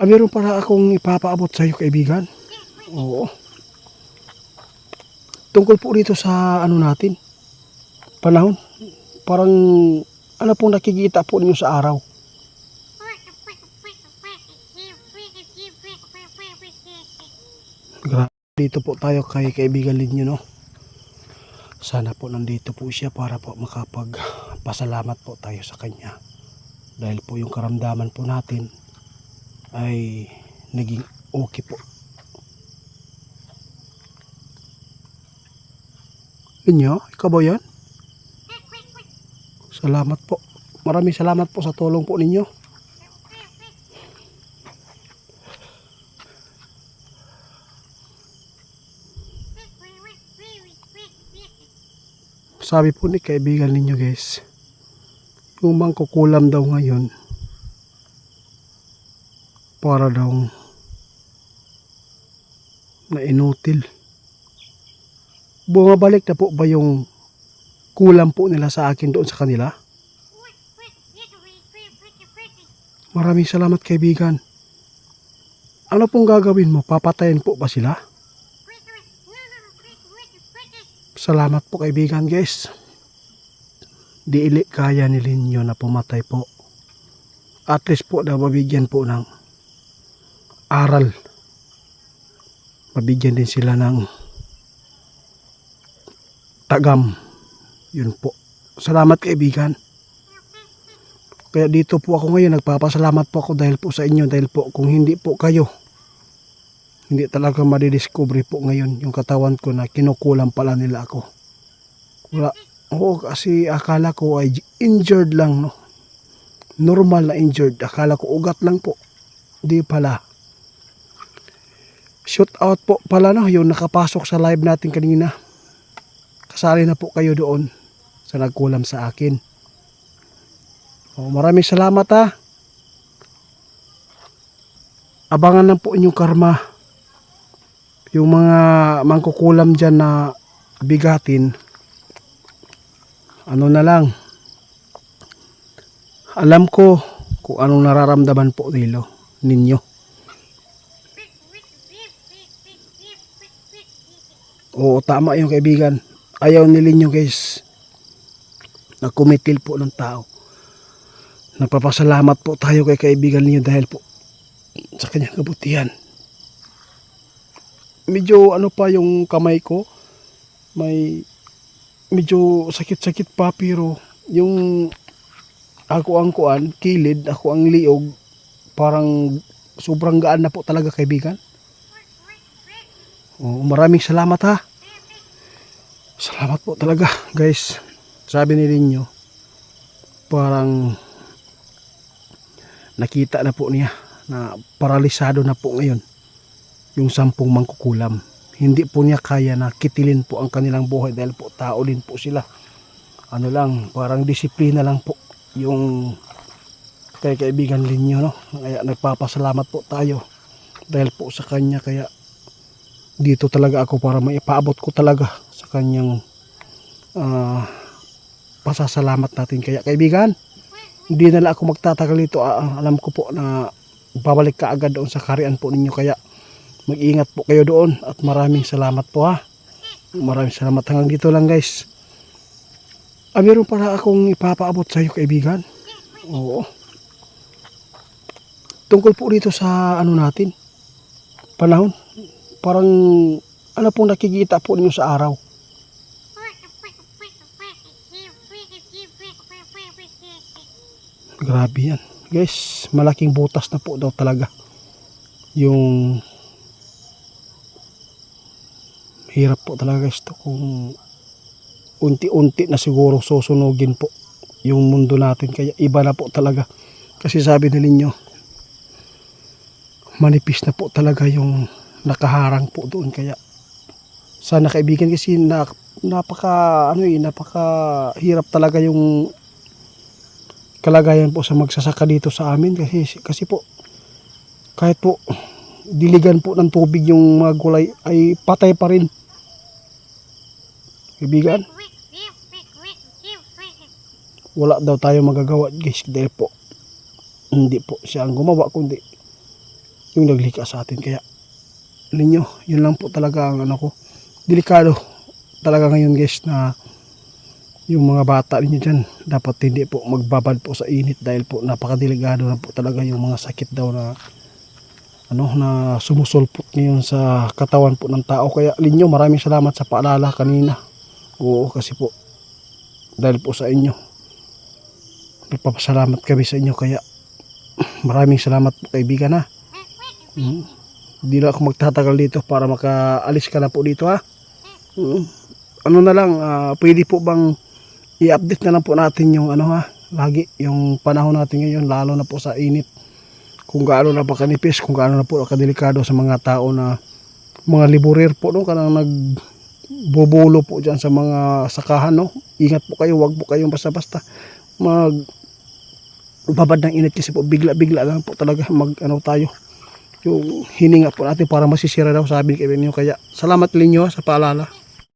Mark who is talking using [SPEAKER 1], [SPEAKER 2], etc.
[SPEAKER 1] Meron pala akong ipapaabot sa iyo, kaibigan. Oo. Tungkol po dito sa ano natin, panahon. Parang ano pong nakikita po ninyo sa araw. Grabe. Dito po tayo kay kaibigan ninyo, no? Sana po nandito po siya para po makapagpasalamat po tayo sa kanya. Dahil po yung karamdaman po natin ay naging okay po. Inyo, ikaw ba yan? Salamat po. Maraming salamat po sa tulong po ninyo. Sabi po ni kaibigan ninyo, guys, yung mangkukulam daw ngayon para daw na inutil. Bumabalik na po ba yung kulam po nila sa akin doon sa kanila? Maraming salamat, kaibigan. Ano pong gagawin mo? Papatayin po ba sila? Salamat po, kaibigan, guys. Di ili kaya ni Linyo na pumatay po. At least po na mabigyan po ng aral. Mabigyan din sila ng tagam. Yun po. Salamat, kaibigan. Kaya dito po ako ngayon, nagpapasalamat po ako dahil po sa inyo. Dahil po kung hindi po kayo, hindi talaga madidiscovery po ngayon yung katawan ko na kinukulam pala nila ako. Wala. Oo, kasi akala ko ay injured lang, no? Normal na injured. Akala ko ugat lang po. Di pala. Shoot out po pala, no? Yung nakapasok sa live natin kanina. Kasali na po kayo doon sa nagkulam sa akin. Maraming salamat, ha. Abangan lang po inyong karma. Yung mga mangkukulam dyan na bigatin, ano na lang, alam ko kung anong nararamdaman po ninyo. Oo, tama yung kaibigan. Ayaw nilinyo, guys, na kumitil po ng tao. Nagpapasalamat po tayo kay kaibigan ninyo dahil po sa kanyang kabutihan. Medyo ano pa yung kamay ko, may medyo sakit-sakit pa, pero yung ako ang kuan, kilid, ako ang liog, parang sobrang gaan na po talaga, kaibigan. Maraming salamat, ha. Salamat po talaga, guys. Sabi ni Linyo, parang nakita na po niya na paralisado na po ngayon yung 10 mangkukulam. Hindi po niya kaya na kitilin po ang kanilang buhay dahil po tao din po sila. Ano lang, parang disiplina lang po yung kay kaibigan Linyo, no? Kaya nagpapasalamat po tayo dahil po sa kanya. Kaya dito talaga ako para maipaabot ko talaga sa kanyang pasasalamat natin. Kaya kaibigan, hindi na lang ako magtatagal dito. Alam ko po na babalik ka agad doon sa karian po ninyo. Kaya mag-ingat po kayo doon at maraming salamat po, ha. Maraming salamat. Hanggang dito lang, guys. Meron pala akong ipapaabot sa iyo, kaibigan. Oo. Tungkol po dito sa ano natin, panahon. Parang ano pong nakikita po ninyo sa araw. Grabe yan, guys. Malaking butas na po daw talaga yung hirap po talaga, guys, to kung unti-unti na siguro susunugin po yung mundo natin. Kaya iba na po talaga, kasi sabi ninyo, manipis na po talaga yung nakaharang po doon. Kaya sana, kaibigan, kasi napaka hirap talaga yung kalagayan po sa magsasaka dito sa amin. Kasi po kahit po diligan po ng tubig yung mga gulay ay patay pa rin, kaibigan. Wala daw tayo magagawa, guys, dahil po hindi po siya ang gumawa, kundi yung naglika sa atin. Kaya ninyo, yun lang po talaga ang ano ko. Delikado talaga ngayon guys na yung mga bata ninyo dyan dapat hindi po magbabad po sa init dahil po napakadelikado na po talaga yung mga sakit daw na ano na sumusulpot ngayon sa katawan po ng tao. Kaya Linyo, maraming salamat sa paalala kanina. Oo, kasi po dahil po sa inyo nagpapasalamat kami sa inyo. Kaya maraming salamat po kaibigan ha. Hindi na ako magtatagal dito para makaalis ka na po dito ha. Ano na lang, pwede po bang i-update na lang po natin yung ano ha, lagi yung panahon natin ngayon, lalo na po sa init, kung gaano na pa kanipis, kung gaano na po kadelikado sa mga tao na mga liburir po no, kanang nagbobulo po dyan sa mga sakahan no. Ingat po kayo, wag po kayong basta-basta babad ng init kasi po bigla-bigla lang po talaga mag ano tayo, yung hininga po natin para masisira daw sabi ni Kevin nyo. Kaya salamat Linyo sa paalala.